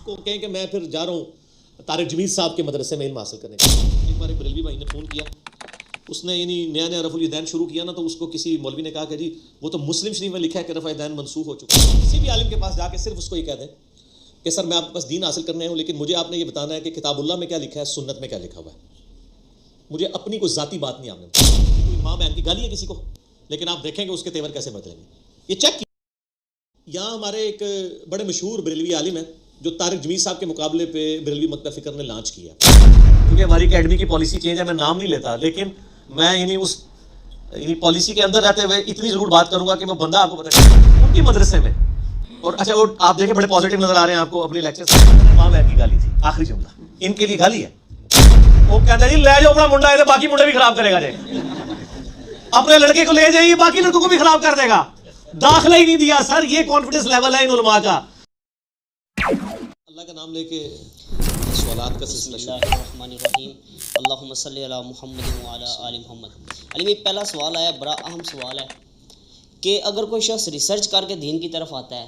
کو کہیں کہ میں پھر جا رہا ہوں طارق جمیل صاحب کے مدرسے میں علم حاصل کرنے کا. ایک بار بریلوی بھائی نے فون کیا, اس نے یعنی نیا رفع الیدین شروع کیا نا, تو اس کو کسی مولوی نے کہا کہ جی وہ تو مسلم شریف میں لکھا ہے کہ رفع الیدین منسوخ ہو چکا ہے. کسی بھی عالم کے پاس جا کے صرف اس کو یہ کہہ دیں کہ سر میں آپ کے پاس دین حاصل کرنے آیا ہوں, لیکن مجھے آپ نے یہ بتانا ہے کہ کتاب اللہ میں کیا لکھا ہے, سنت میں کیا لکھا ہوا ہے. مجھے اپنی کوئی ذاتی بات نہیں آپ نے بتائی. کوئی ماں بہن کی گالی ہے کسی کو, لیکن آپ دیکھیں گے اس کے تیور کیسے بدلیں گے. یہ چیک یہاں ہمارے ایک بڑے مشہور بریلوی عالم ہیں جو طارق جمیل صاحب کے مقابلے پہ بریلوی مکتب فکر نے لانچ کیا. کیونکہ ہماری اکیڈمی کی پالیسی چینج ہے, میں نام نہیں لیتا, لیکن میں یعنی اس پالیسی کے اندر رہتے ہوئے اتنی ضرور بات کروں گا کہ میں بندہ آپ کو بتا ان کی مدرسے میں. اور اچھا وہ آپ دیکھیں بڑے پازیٹیو نظر آ رہے ہیں آپ کو اپنے لیکچر سے. ماں بہن کی گالی تھی, آخری جملہ ان کے لیے گالی ہے. وہ کہتے ہیں جی لے جاؤ اپنا منڈا ہے, باقی منڈے بھی خراب کرے گا. جی اپنے لڑکے کو لے جائیے, باقی لڑکوں کو بھی خراب کر دے گا. داخلہ ہی نہیں دیا سر, یہ کانفیڈنس لیول ہے ان علماء کا. اللہ کا نام لے کے سوالات کا سلسلہ شروع. بسم اللہ الرحمن الرحیم. اللہم صلی علی محمد وعلی آل محمد. علی پہلا سوال آیا, بڑا اہم سوال ہے کہ اگر کوئی شخص ریسرچ کر کے دین کی طرف آتا ہے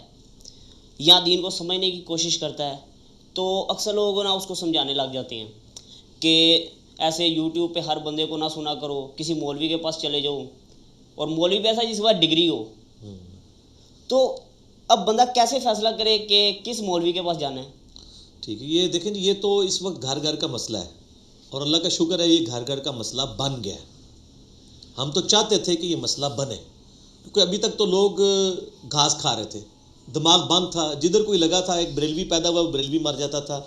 یا دین کو سمجھنے کی کوشش کرتا ہے, تو اکثر لوگ نا اس کو سمجھانے لگ جاتے ہیں کہ ایسے یوٹیوب پہ ہر بندے کو نہ سنا کرو, کسی مولوی کے پاس چلے جاؤ, اور مولوی بھی ایسا جس کے پاس ڈگری ہو. تو اب بندہ کیسے فیصلہ کرے کہ کس مولوی کے پاس جانا ہے؟ ٹھیک ہے, یہ دیکھیں یہ تو اس وقت گھر گھر کا مسئلہ ہے, اور اللہ کا شکر ہے یہ گھر گھر کا مسئلہ بن گیا ہے. ہم تو چاہتے تھے کہ یہ مسئلہ بنے, کیونکہ ابھی تک تو لوگ گھاس کھا رہے تھے, دماغ بند تھا. جدھر کوئی لگا تھا, ایک بریلوی پیدا ہوا بریلوی مر جاتا تھا,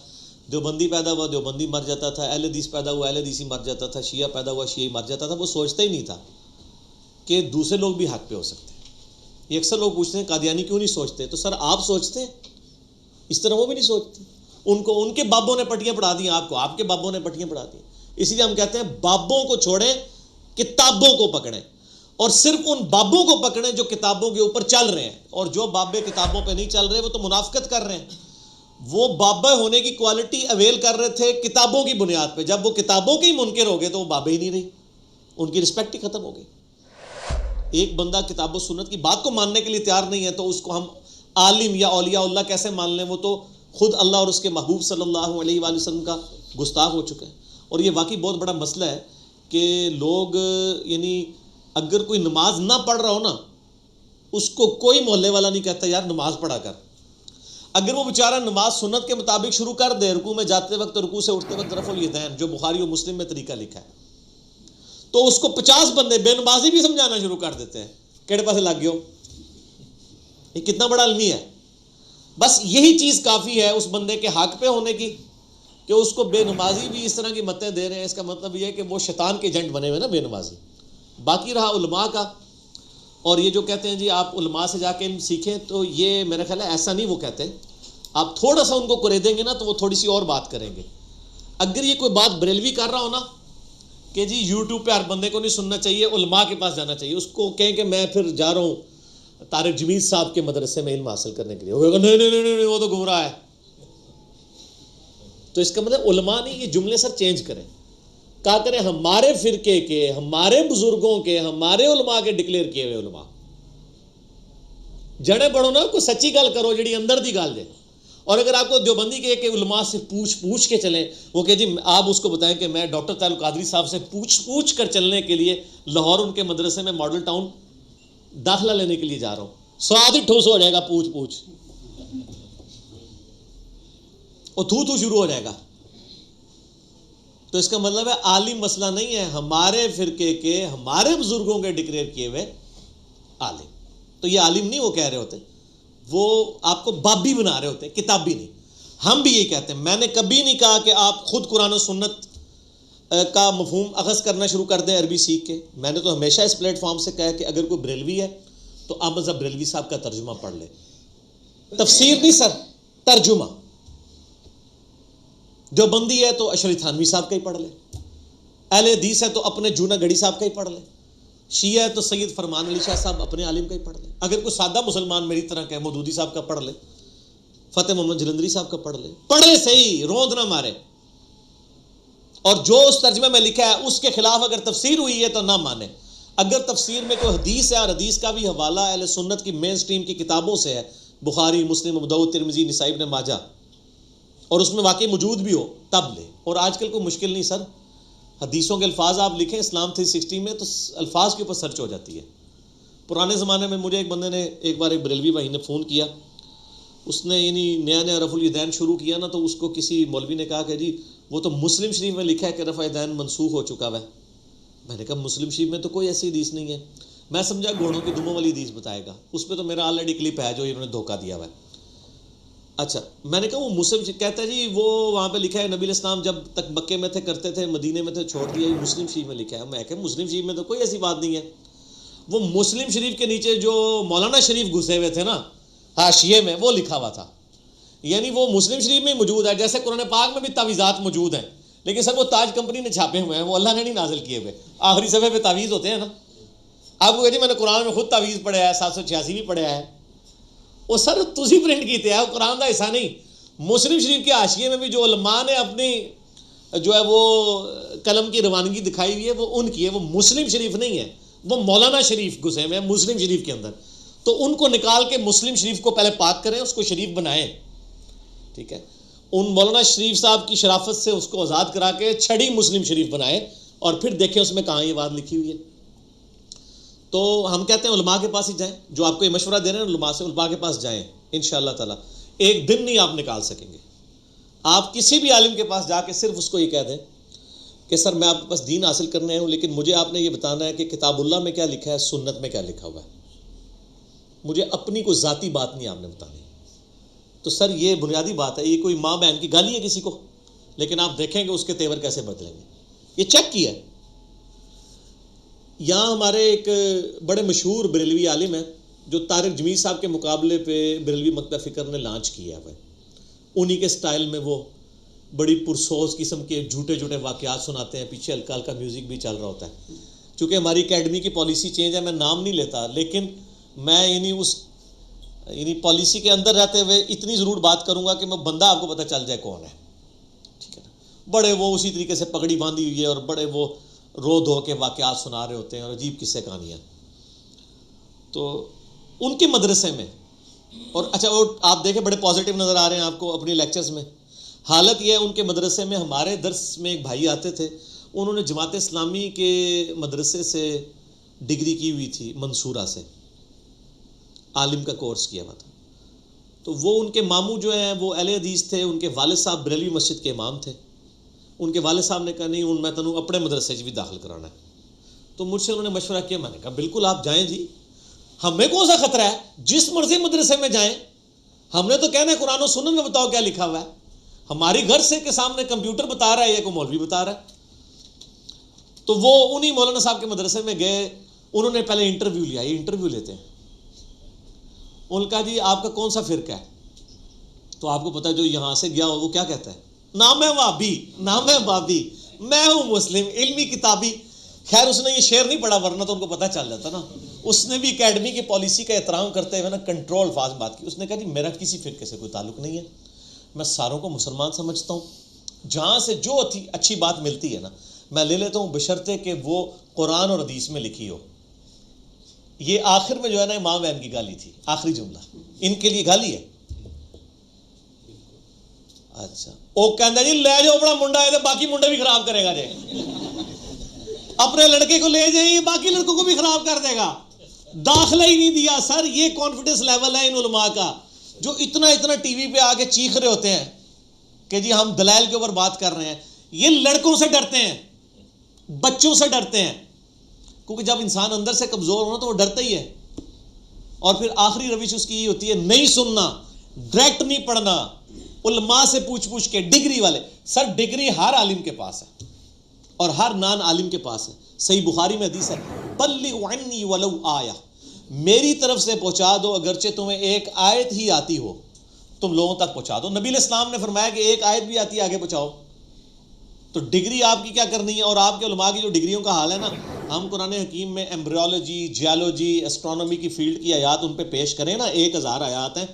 دیوبندی پیدا ہوا دیوبندی مر جاتا تھا, اہل حدیث پیدا ہوا اہل حدیثی مر جاتا تھا, شیعہ پیدا ہوا شیعی مر جاتا تھا. وہ سوچتا ہی نہیں تھا کہ دوسرے لوگ بھی حق پہ ہو سکتے ہیں. یہ اکثر لوگ پوچھتے ہیں قادیانی کیوں نہیں سوچتے, تو سر آپ سوچتے ہیں اس طرح, وہ بھی نہیں سوچتے. ان کے بابوں نے پٹیاں پڑھا دیں آپ کو, آپ کے بابوں نے پٹیاں پڑھا دیں. اسی لیے ہم کہتے ہیں بابوں کو چھوڑیں, کتابوں کو پکڑیں, اور صرف ان بابوں کو پکڑیں جو کتابوں کے اوپر چل رہے ہیں. اور جو بابے کتابوں پہ نہیں چل رہے وہ تو منافقت کر رہے ہیں. وہ بابا ہونے کی کوالٹی اویل کر رہے تھے کتابوں کی بنیاد پہ. جب وہ کتابوں کے ہی منکر ہو گئے تو وہ بابے ہی نہیں رہی, ان کی رسپیکٹ ہی ختم ہو گئی. ایک بندہ کتاب و سنت کی بات کو ماننے کے لیے تیار نہیں ہے تو اس کو ہم عالم یا اولیاء اللہ کیسے مان لیں؟ وہ تو خود اللہ اور اس کے محبوب صلی اللہ علیہ وآلہ وسلم کا گستاخ ہو چکے ہیں. اور یہ واقعی بہت بڑا مسئلہ ہے کہ لوگ یعنی اگر کوئی نماز نہ پڑھ رہا ہو نا, اس کو کوئی محلے والا نہیں کہتا یار نماز پڑھا کر. اگر وہ بیچارہ نماز سنت کے مطابق شروع کر دے, رکوع میں جاتے وقت رکوع سے اٹھتے وقت رفع الیدین جو بخاری و مسلم میں طریقہ لکھا ہے, تو اس کو 50 بندے بے نمازی بھی سمجھانا شروع کر دیتے ہیں کیڑے پاسے لگ گئے ہو. یہ کتنا بڑا علمی ہے. بس یہی چیز کافی ہے اس بندے کے حق پہ ہونے کی کہ اس کو بے نمازی بھی اس طرح کی متیں دے رہے ہیں. اس کا مطلب یہ ہے کہ وہ شیطان کے ایجنٹ بنے ہوئے نا بے نمازی. باقی رہا علماء کا, اور یہ جو کہتے ہیں جی آپ علماء سے جا کے علم سیکھیں, تو یہ میرا خیال ہے ایسا نہیں وہ کہتے. آپ تھوڑا سا ان کو کرے دیں گے نا تو وہ تھوڑی سی اور بات کریں گے. اگر یہ کوئی بات بریلوی کر رہا ہو نا کہ جی یوٹیوب پہ ہر بندے کو نہیں سننا چاہیے, علماء کے پاس جانا چاہیے, اس کو کہیں کہ میں پھر جا رہا ہوں طارق جمیل صاحب کے مدرسے میں علم حاصل کرنے کے لیے, وہ نہیں نہیں نہیں نہیں وہ تو گمراہ ہے. تو اس کا مطلب علماء نہیں, یہ جملے سر چینج کریں. کہا کریں ہمارے فرقے کے, ہمارے بزرگوں کے, ہمارے علماء کے ڈکلیئر کیے ہوئے علماء. جڑے بڑھو نا, کوئی سچی گل کرو جڑی اندر دی گل دے. اور اگر آپ کو دیوبندی کے علماء سے پوچھ کے چلیں, وہ کہ جی آپ اس کو بتائیں کہ میں ڈاکٹر طارق قادری صاحب سے پوچھ کر چلنے کے لیے لاہور ان کے مدرسے میں ماڈل ٹاؤن داخلہ لینے کے لیے جا رہا ہوں, سواد ہی ٹھوس ہو جائے گا, پوچھ اور تھو شروع ہو جائے گا. تو اس کا مطلب ہے عالم مسئلہ نہیں ہے, ہمارے فرقے کے ہمارے بزرگوں کے ڈکلیئر کیے ہوئے عالم. تو یہ عالم نہیں وہ کہہ رہے ہوتے, وہ آپ کو بابی بنا رہے ہوتے, کتابی نہیں. ہم بھی یہی کہتے ہیں. میں نے کبھی نہیں کہا کہ آپ خود قرآن و سنت کا مفہوم اخذ کرنا شروع کر دیں عربی سیکھ کے. میں نے تو ہمیشہ اس پلیٹ فارم سے کہا کہ اگر کوئی بریلوی ہے تو آپ مذہب بریلوی صاحب کا ترجمہ پڑھ لے. تفسیر نہیں سر, ترجمہ. جو بندی ہے تو اشرف تھانوی صاحب کا ہی پڑھ لے, اہل حدیث ہے تو اپنے جونا گڑھی صاحب کا ہی پڑھ لے, شیعہ ہے تو سید فرمان علی شاہ صاحب اپنے عالم کا ہی پڑھ لے. اگر کوئی سادہ مسلمان میری طرح کہ مودودی صاحب کا پڑھ لے, فتح محمد جلندری صاحب کا پڑھ لے صحیح, روند نہ مارے. اور جو اس ترجمے میں لکھا ہے اس کے خلاف اگر تفسیر ہوئی ہے تو نہ مانے. اگر تفسیر میں کوئی حدیث ہے اور حدیث کا بھی حوالہ اہل سنت کی مین سٹریم کی کتابوں سے ہے, بخاری مسلم ابو داؤد ترمذی نسائی ابن ماجہ, اور اس میں واقعی موجود بھی ہو تب لے. اور آج کل کوئی مشکل نہیں سر, حدیثوں کے الفاظ آپ لکھیں اسلام 360 میں تو الفاظ کے اوپر سرچ ہو جاتی ہے. پرانے زمانے میں مجھے ایک بندے نے ایک بار ایک بریلوی بھائی نے فون کیا, اس نے یعنی نیا نیا رفع الیدین شروع کیا نا, تو اس کو کسی مولوی نے کہا کہ جی وہ تو مسلم شریف میں لکھا ہے کہ رفع الیدین منسوخ ہو چکا ہے. میں نے کہا مسلم شریف میں تو کوئی ایسی حدیث نہیں ہے. میں سمجھا گھوڑوں کی دموں والی حدیث بتائے گا, اس پہ تو میرا آلریڈی کلپ ہے جو انہوں نے دھوکہ دیا ہوا ہے. اچھا میں نے کہا وہ مسلم کہتا ہے جی وہ وہاں پہ لکھا ہے نبی علیہ السلام جب تک مکے میں تھے کرتے تھے, مدینے میں تھے چھوڑ دیا, یہ مسلم شریف میں لکھا ہے. میں کہ مسلم شریف میں تو کوئی ایسی بات نہیں ہے. وہ مسلم شریف کے نیچے جو مولانا شریف گھسے ہوئے تھے نا حاشیے میں, وہ لکھا ہوا تھا. یعنی وہ مسلم شریف میں موجود ہے, جیسے قرآن پاک میں بھی تعویذات موجود ہیں, لیکن سر وہ تاج کمپنی نے چھاپے ہوئے ہیں, وہ اللہ نے نہیں نازل کیے ہوئے. آخری صفحے پہ تعویذ ہوتے ہیں نا. آپ کو جی میں نے قرآن میں خود تعویذ پڑھا ہے, 786 بھی پڑھا ہے. وہ سر تسی پرنٹ کیتے ہیں, وہ قرآن کا حصہ نہیں. مسلم شریف کے حاشیے میں بھی جو علماء نے اپنی جو ہے وہ قلم کی روانگی دکھائی ہوئی ہے وہ ان کی ہے, وہ مسلم شریف نہیں ہے. وہ مولانا شریف گھسے ہوئے ہیں مسلم شریف کے اندر. تو ان کو نکال کے مسلم شریف کو پہلے پاک کریں, اس کو شریف بنائیں, ٹھیک ہے. ان مولانا شریف صاحب کی شرافت سے اس کو آزاد کرا کے چھڑی مسلم شریف بنائے, اور پھر دیکھیں اس میں کہاں یہ بات لکھی ہوئی ہے. تو ہم کہتے ہیں علماء کے پاس ہی جائیں, جو آپ کو یہ مشورہ دے رہے ہیں علماء سے, علماء کے پاس جائیں. انشاءاللہ تعالیٰ ایک دن نہیں آپ نکال سکیں گے. آپ کسی بھی عالم کے پاس جا کے صرف اس کو یہ کہہ دیں کہ سر میں آپ کے پاس دین حاصل کرنے آیا ہوں, لیکن مجھے آپ نے یہ بتانا ہے کہ کتاب اللہ میں کیا لکھا ہے, سنت میں کیا لکھا ہوا ہے. مجھے اپنی کوئی ذاتی بات نہیں آپ نے بتانی. تو سر یہ بنیادی بات ہے, یہ کوئی ماں بہن کی گالی ہے کسی کو, لیکن آپ دیکھیں گے اس کے تیور کیسے بدلیں گے. یہ چیک کیا ہے. یہاں ہمارے ایک بڑے مشہور بریلوی عالم ہیں جو طارق جمیل صاحب کے مقابلے پہ بریلوی مکتب فکر نے لانچ کیا ہے. انہی کے سٹائل میں وہ بڑی پرسوز قسم کے جھوٹے جھوٹے واقعات سناتے ہیں, پیچھے ہلکا ہلکا میوزک بھی چل رہا ہوتا ہے. چونکہ ہماری اکیڈمی کی پالیسی چینج ہے, میں نام نہیں لیتا, لیکن میں یعنی پالیسی کے اندر رہتے ہوئے اتنی ضرور بات کروں گا کہ میں بندہ آپ کو پتہ چل جائے کون ہے, ٹھیک ہے نا. بڑے وہ اسی طریقے سے پگڑی باندھی ہوئی ہے اور بڑے وہ رو دھو کے واقعات سنا رہے ہوتے ہیں اور عجیب قصے کہانیاں. تو ان کے مدرسے میں, اور اچھا وہ آپ دیکھیں بڑے پازیٹیو نظر آ رہے ہیں آپ کو اپنی لیکچرز میں. حالت یہ ہے ان کے مدرسے میں, ہمارے درس میں ایک بھائی آتے تھے, انہوں نے جماعت اسلامی کے مدرسے سے ڈگری کی ہوئی تھی, منصورہ سے عالم کا کورس کیا ہوا تھا. تو وہ ان کے ماموں جو ہیں وہ اہل حدیث تھے, ان کے والد صاحب بریلوی مسجد کے امام تھے. ان کے والد صاحب نے کہا نہیں میں تنوں اپنے مدرسے سے بھی داخل کرانا ہے. تو مجھ سے انہوں نے مشورہ کیا, میں نے کہا بالکل آپ جائیں جی, ہمیں کون سا خطرہ ہے, جس مرضی مدرسے میں جائیں. ہم نے تو کہنا ہے قرآن و سنت میں بتاؤ کیا لکھا ہوا ہے. ہماری گھر سے کے سامنے کمپیوٹر بتا رہا ہے یا کوئی مولوی بتا رہا ہے. تو وہ انہی مولانا صاحب کے مدرسے میں گئے, انہوں نے پہلے انٹرویو لیا, یہ انٹرویو لیتے ہیں. ان کا جی آپ کا کون سا فرقہ ہے, تو آپ کو پتہ ہے جو یہاں سے گیا وہ کیا کہتا ہے, نام ہے وابی, نام ہے وابی, میں ہوں مسلم, علمی کتابی. خیر اس نے یہ شعر نہیں پڑھا ورنہ تو ان کو پتہ چل جاتا نا. اس نے بھی اکیڈمی کی پالیسی کا احترام کرتے ہوئے نا کنٹرول الفاظ بات کی. اس نے کہا جی میرا کسی فرقے سے کوئی تعلق نہیں ہے, میں ساروں کو مسلمان سمجھتا ہوں, جہاں سے جو اچھی بات ملتی ہے نا میں لے لیتا ہوں, بشرطے کہ وہ قرآن اور حدیث میں لکھی ہو. یہ آخر میں جو ہے نا امام بہن کی گالی تھی, آخری جملہ ان کے لیے گالی ہے. اچھا وہ کہنا جی لے جاؤ اپنا منڈا ہے تو باقی منڈے بھی خراب کرے گا جی, اپنے لڑکے کو لے جائیں باقی لڑکوں کو بھی خراب کر دے گا. داخلہ ہی نہیں دیا. سر یہ کانفیڈنس لیول ہے ان علماء کا جو اتنا ٹی وی پہ آ کے چیخ رہے ہوتے ہیں کہ جی ہم دلائل کے اوپر بات کر رہے ہیں. یہ لڑکوں سے ڈرتے ہیں, بچوں سے ڈرتے ہیں, کیونکہ جب انسان اندر سے کمزور ہونا تو وہ ڈرتا ہی ہے. اور پھر آخری روش اس کی یہ ہوتی ہے نہیں سننا, ڈائریکٹ نہیں پڑھنا, علماء سے پوچھ کے. ڈگری والے, سر ڈگری ہر عالم کے پاس ہے اور ہر نان عالم کے پاس ہے. صحیح بخاری میں حدیث ہے, بلغ عنی ولو آیہ, میری طرف سے پہنچا دو اگرچہ تمہیں ایک آیت ہی آتی ہو, تم لوگوں تک پہنچا دو. نبی علیہ السلام نے فرمایا کہ ایک آیت بھی آتی ہے آگے پہنچاؤ. تو ڈگری آپ کی کیا کرنی ہے. اور آپ کے علماء کی جو ڈگریوں کا حال ہے نا, ہم قرآن حکیم میں ایمبریولوجی, جیولوجی, ایسٹرونومی کی فیلڈ کی آیات ان پہ پیش کریں نا, 1000 آیات ہیں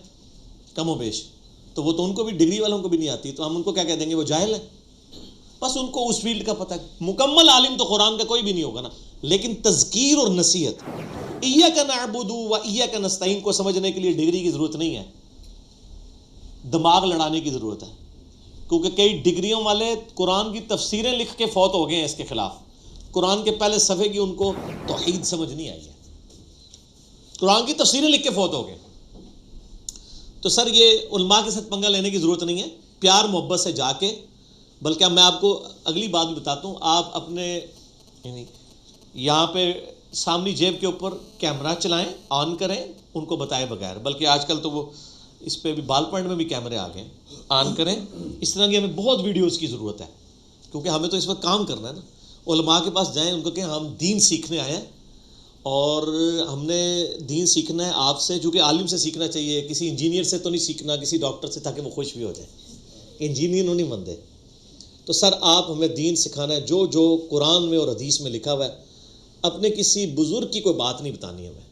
کم و بیش, تو وہ تو ان کو بھی ڈگری والوں کو بھی نہیں آتی, تو ہم ان کو کیا کہہ دیں گے, وہ جاہل ہیں. بس ان کو اس فیلڈ کا پتہ ہے. مکمل عالم تو قرآن کا کوئی بھی نہیں ہوگا نا, لیکن تذکیر اور نصیحت, ایاک نعبد و ایاک نستعین کو سمجھنے کے لیے ڈگری کی ضرورت نہیں ہے, دماغ لڑانے کی ضرورت ہے. کیونکہ کئی ڈگریوں والے قرآن کی تفسیریں لکھ کے فوت ہو گئے ہیں اس کے خلاف. قرآن کے پہلے صفحے کی ان کو توحید سمجھ نہیں آئی ہے, قرآن کی تفسیریں لکھ کے فوت ہو گئے. تو سر یہ علماء کے ساتھ پنگا لینے کی ضرورت نہیں ہے, پیار محبت سے جا کے. بلکہ میں آپ کو اگلی بات بھی بتاتا ہوں, آپ اپنے یعنی یہاں پہ سامنے جیب کے اوپر کیمرہ چلائیں, آن کریں, ان کو بتائے بغیر. بلکہ آج کل تو وہ اس پہ بھی بال پوائنٹ میں بھی کیمرے آ گئے, آن کریں. اس طرح کی ہمیں بہت ویڈیوز کی ضرورت ہے, کیونکہ ہمیں تو اس وقت کام کرنا ہے نا. علماء کے پاس جائیں, ان کو کہیں ہم دین سیکھنے آئے ہیں اور ہم نے دین سیکھنا ہے آپ سے, چونکہ عالم سے سیکھنا چاہیے, کسی انجینئر سے تو نہیں سیکھنا, کسی ڈاکٹر سے, تاکہ وہ خوش بھی ہو جائے. انجینئر نہیں بندے. تو سر آپ ہمیں دین سکھانا ہے, جو جو قرآن میں اور حدیث میں لکھا ہوا ہے. اپنے کسی بزرگ کی کوئی بات نہیں بتانی ہمیں,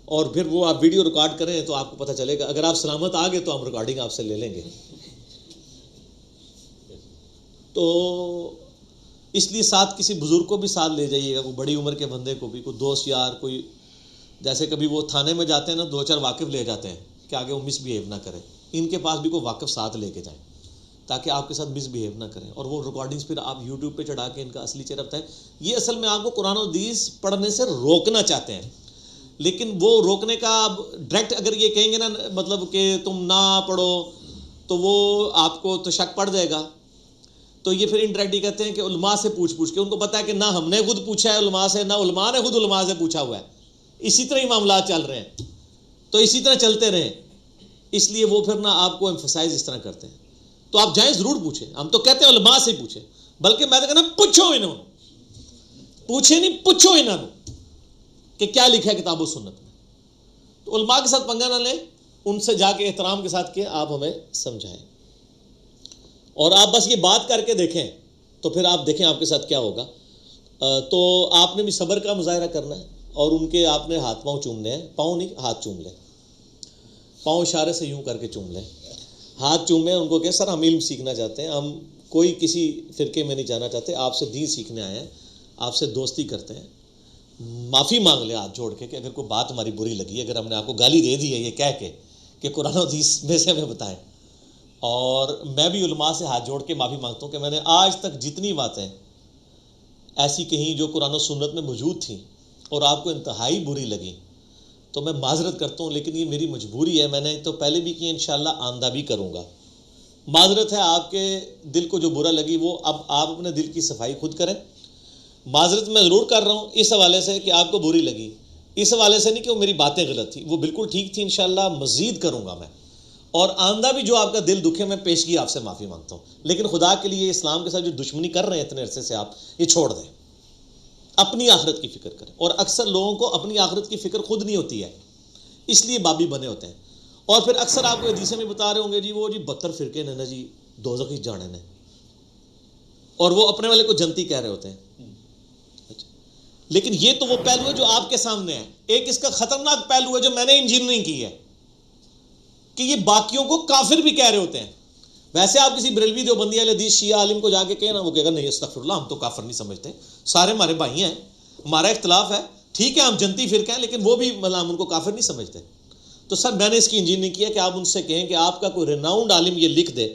اور پھر وہ آپ ویڈیو ریکارڈ کریں تو آپ کو پتہ چلے گا. اگر آپ سلامت آ گئے تو ہم ریکارڈنگ آپ سے لے لیں گے. تو اس لیے ساتھ کسی بزرگ کو بھی ساتھ لے جائیے گا, کوئی بڑی عمر کے بندے کو بھی, کوئی دوست یار, کوئی جیسے کبھی وہ تھانے میں جاتے ہیں نا, 2-4 واقف لے جاتے ہیں کہ آگے وہ مس بیہیو نہ کرے. ان کے پاس بھی کوئی واقف ساتھ لے کے جائیں تاکہ آپ کے ساتھ مس بیہیو نہ کریں, اور وہ ریکارڈنگز پھر آپ یوٹیوب پہ چڑھا کے ان کا اصلی چہرہ بتائیں. یہ اصل میں آپ کو قرآن و حدیث پڑھنے سے روکنا چاہتے ہیں, لیکن وہ روکنے کا اب ڈائریکٹ اگر یہ کہیں گے نا مطلب کہ تم نہ پڑھو تو وہ آپ کو تو شک پڑ جائے گا. تو یہ پھر انڈائریکٹلی کہتے ہیں کہ علماء سے پوچھ کے, ان کو پتہ ہے کہ نہ ہم نے خود پوچھا ہے علماء سے, نہ علماء نے خود علماء سے پوچھا ہوا ہے. اسی طرح ہی معاملات چل رہے ہیں, تو اسی طرح چلتے رہیں. اس لیے وہ پھر نہ آپ کو ایمفسائز اس طرح کرتے ہیں. تو آپ جائیں ضرور پوچھیں, ہم تو کہتے ہیں علماء سے پوچھیں, بلکہ میں تو کہنا پوچھو انہوں, پوچھیں نہیں پوچھو انہوں کہ کیا لکھا ہے کتاب و سنت میں. تو علماء کے ساتھ پنگا نہ لیں, ان سے جا کے احترام کے ساتھ کہ آپ ہمیں سمجھائیں. اور آپ بس یہ بات کر کے دیکھیں تو پھر آپ دیکھیں آپ کے ساتھ کیا ہوگا. تو آپ نے بھی صبر کا مظاہرہ کرنا ہے, اور ان کے آپ نے ہاتھ پاؤں چومنے ہیں, پاؤں نہیں ہاتھ چوم لیں, پاؤں اشارے سے یوں کر کے چوم لیں, ہاتھ چومیں. ان کو کہ سر ہم علم سیکھنا چاہتے ہیں, ہم کوئی کسی فرقے میں نہیں جانا چاہتے, آپ سے دین سیکھنے آئے ہیں, آپ سے دوستی کرتے ہیں. معافی مانگ لیں ہاتھ جوڑ کے کہ اگر کوئی بات ہماری بری لگی, اگر ہم نے آپ کو گالی دے دی ہے یہ کہہ کے کہ قرآن و حدیث میں سے ہمیں بتائیں. اور میں بھی علماء سے ہاتھ جوڑ کے معافی مانگتا ہوں کہ میں نے آج تک جتنی باتیں ایسی کہیں جو قرآن و سنت میں موجود تھیں اور آپ کو انتہائی بری لگیں, تو میں معذرت کرتا ہوں, لیکن یہ میری مجبوری ہے. میں نے تو پہلے بھی کی, انشاءاللہ آئندہ بھی کروں گا. معذرت ہے, آپ کے دل کو جو برا لگی وہ اب آپ اپنے دل کی صفائی خود کریں. معذرت میں ضرور کر رہا ہوں اس حوالے سے کہ آپ کو بری لگی, اس حوالے سے نہیں کہ وہ میری باتیں غلط تھیں, وہ بالکل ٹھیک تھی. انشاءاللہ مزید کروں گا میں, اور آئندہ بھی جو آپ کا دل دکھے میں پیشگی آپ سے معافی مانگتا ہوں. لیکن خدا کے لیے اسلام کے ساتھ جو دشمنی کر رہے ہیں اتنے عرصے سے, آپ یہ چھوڑ دیں, اپنی آخرت کی فکر کریں. اور اکثر لوگوں کو اپنی آخرت کی فکر خود نہیں ہوتی ہے, اس لیے بابی بنے ہوتے ہیں. اور پھر اکثر آپ کو حدیثیں میں بتا رہے ہوں گے جی وہ جی 72 فرقے نے نا جی دوزخ ہی جانے نے, اور وہ اپنے والے کو جنتی کہہ رہے ہوتے ہیں. لیکن یہ تو وہ پہلو ہے جو آپ کے سامنے ہے. ایک اس کا خطرناک پہلو ہے جو میں نے انجینئرنگ کی ہے, کہ یہ باقیوں کو کافر بھی کہہ رہے ہوتے ہیں. ویسے آپ کسی بریلوی دیوبندی اہل حدیث شیعہ عالم کو جا کے کہنا, وہ کہے گا نہیں استغفر اللہ, ہم تو کافر نہیں سمجھتے, سارے ہمارے بھائی ہیں, ہمارا اختلاف ہے, ٹھیک ہے ہم جنتی فرقہ ہیں, لیکن وہ بھی ہم ان کو کافر نہیں سمجھتے. تو سر میں نے اس کی انجینئرنگ کی ہے کہ آپ ان سے کہیں کہ آپ کا کوئی ریناؤنڈ عالم یہ لکھ دے,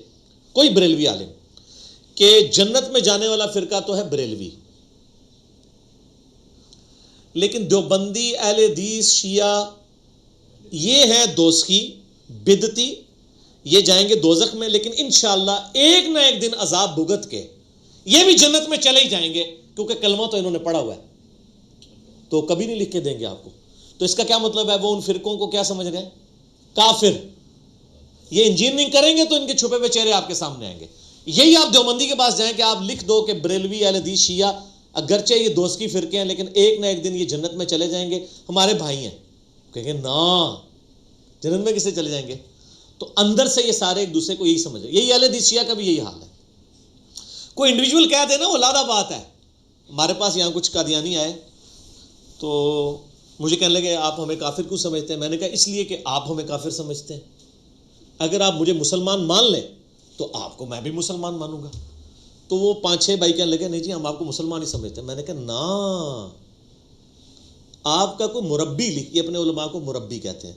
کوئی بریلوی عالم, کہ جنت میں جانے والا فرقہ تو ہے بریلوی, لیکن دیوبندی اہل حدیث شیعہ یہ ہے دوزخی بدعتی, یہ جائیں گے دوزخ میں, لیکن انشاءاللہ ایک نہ ایک دن عذاب بھگت کے یہ بھی جنت میں چلے ہی جائیں گے, کیونکہ کلمہ تو انہوں نے پڑھا ہوا ہے, تو کبھی نہیں لکھ کے دیں گے آپ کو. تو اس کا کیا مطلب ہے, وہ ان فرقوں کو کیا سمجھ گئے, کافر. یہ انجینئرنگ کریں گے تو ان کے چھپے ہوئے چہرے آپ کے سامنے آئیں گے. یہی آپ دیوبندی کے پاس جائیں کہ آپ لکھ دو کہ بریلوی اہل حدیث شیعہ اگرچہ یہ دوزخی فرقے ہیں, لیکن ایک نہ ایک دن یہ جنت میں چلے جائیں گے, ہمارے بھائی ہیں. کہیں گے نا جنت میں کسے چلے جائیں گے. تو اندر سے یہ سارے ایک دوسرے کو یہی سمجھ رہے. یہی اہل حدیث شیعہ کا بھی یہی حال ہے. کوئی انڈیویجول کہہ دے نا وہ علیحدہ بات ہے. ہمارے پاس یہاں کچھ قادیانی آئے تو مجھے کہنے لگے آپ ہمیں کافر کیوں سمجھتے ہیں. میں نے کہا اس لیے کہ آپ ہمیں کافر سمجھتے ہیں. اگر آپ مجھے مسلمان مان لیں تو آپ کو میں بھی مسلمان مانوں گا. تو وہ 5-6 بھائی کہنے لگے نہیں جی ہم آپ کو مسلمان ہی سمجھتے ہیں. میں نے کہا نا, آپ کا کوئی مربی لکھیے, اپنے علماء کو مربی کہتے ہیں,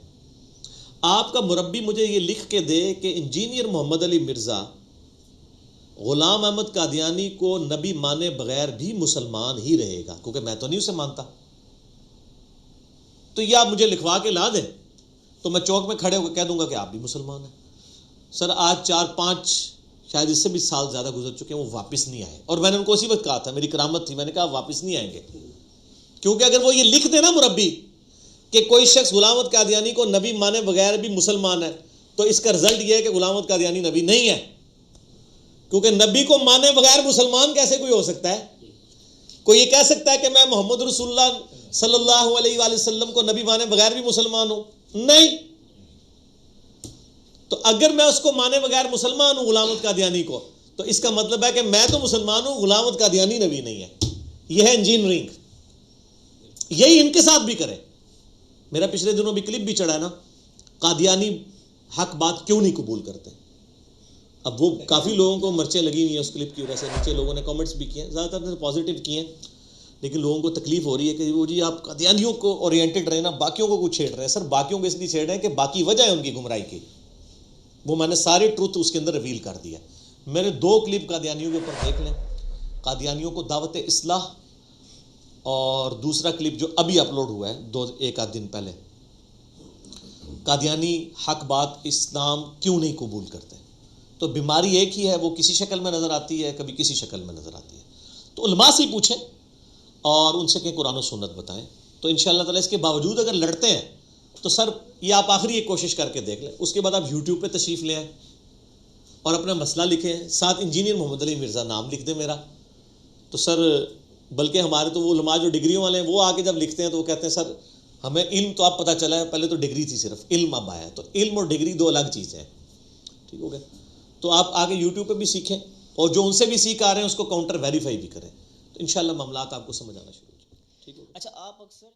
آپ کا مربی مجھے یہ لکھ کے دے کہ انجینئر محمد علی مرزا غلام احمد قادیانی کو نبی مانے بغیر بھی مسلمان ہی رہے گا، کیونکہ میں تو نہیں اسے مانتا. تو یہ آپ مجھے لکھوا کے لا دیں تو میں چوک میں کھڑے ہو کے کہہ دوں گا کہ آپ بھی مسلمان ہیں. سر آج 4-5 شاید اس سے بھی سال زیادہ گزر چکے ہیں، وہ واپس نہیں آئے. اور میں نے ان کو اسی وقت کہا تھا، میری کرامت تھی، میں نے کہا واپس نہیں آئیں گے. کیونکہ اگر وہ یہ لکھ دے نا مربی کہ کوئی شخص غلام احمد قادیانی کو نبی مانے بغیر بھی مسلمان ہے، تو اس کا رزلٹ یہ ہے کہ غلام احمد قادیانی نبی نہیں ہے. کیونکہ نبی کو مانے بغیر مسلمان کیسے کوئی ہو سکتا ہے؟ کوئی یہ کہہ سکتا ہے کہ میں محمد رسول اللہ صلی اللہ علیہ وآلہ وسلم کو نبی مانے بغیر بھی مسلمان ہوں؟ نہیں. تو اگر میں اس کو مانے بغیر مسلمان ہوں غلام احمد قادیانی کو، تو اس کا مطلب ہے کہ میں تو مسلمان ہوں، غلام احمد قادیانی نبی نہیں ہے. یہ ہے انجینئرنگ. یہی ان کے ساتھ بھی کرے. میرا پچھلے دنوں بھی کلپ بھی چڑھا ہے نا، قادیانی حق بات کیوں نہیں قبول کرتے. اب وہ کافی لوگوں کو مرچیں لگی ہوئی ہیں اس کلپ کی وجہ سے، نیچے لوگوں نے کامنٹس بھی کیے ہیں، زیادہ تر پازیٹیو کیے ہیں، لیکن لوگوں کو تکلیف ہو رہی ہے کہ وہ جی آپ قادیانیوں کو اورینٹڈ رہے نا، باقیوں کو کچھ چھیڑ رہے ہیں. سر باقیوں کو اس لیے چھیڑ رہے ہیں کہ باقی وجہ ہے ان کی گمراہی کی. وہ میں نے ساری ٹروتھ اس کے اندر ریویل کر دیا. میرے 2 کلپ قادیانیوں کے اوپر دیکھ لیں، قادیانیوں کو دعوت اصلاح، اور دوسرا کلپ جو ابھی اپلوڈ ہوا ہے 1 آدھ دن پہلے، قادیانی حق بات اسلام کیوں نہیں قبول کرتے. تو بیماری ایک ہی ہے، وہ کسی شکل میں نظر آتی ہے، کبھی کسی شکل میں نظر آتی ہے. تو علماء سے پوچھیں اور ان سے کہ قرآن و سنت بتائیں. تو انشاءاللہ تعالیٰ اس کے باوجود اگر لڑتے ہیں تو سر یہ آپ آخری ایک کوشش کر کے دیکھ لیں. اس کے بعد آپ یوٹیوب پہ تشریف لے آئیں اور اپنا مسئلہ لکھیں، ساتھ انجینئر محمد علی مرزا نام لکھ دیں میرا. تو سر بلکہ ہمارے تو وہ علماء جو ڈگریوں والے ہیں وہ آ کے جب لکھتے ہیں تو وہ کہتے ہیں سر ہمیں علم تو آپ پتہ چلا ہے، پہلے تو ڈگری تھی، صرف علم اب آیا. تو علم اور ڈگری 2 الگ چیزیں ہیں. ٹھیک ہو گیا؟ تو آپ آگے یوٹیوب پہ بھی سیکھیں، اور جو ان سے بھی سیکھ آ رہے ہیں اس کو کاؤنٹر ویریفائی بھی کریں. تو انشاءاللہ معاملات آپ کو سمجھ آنا شروع ہو جائیں. ٹھیک ہے؟ اچھا آپ اکثر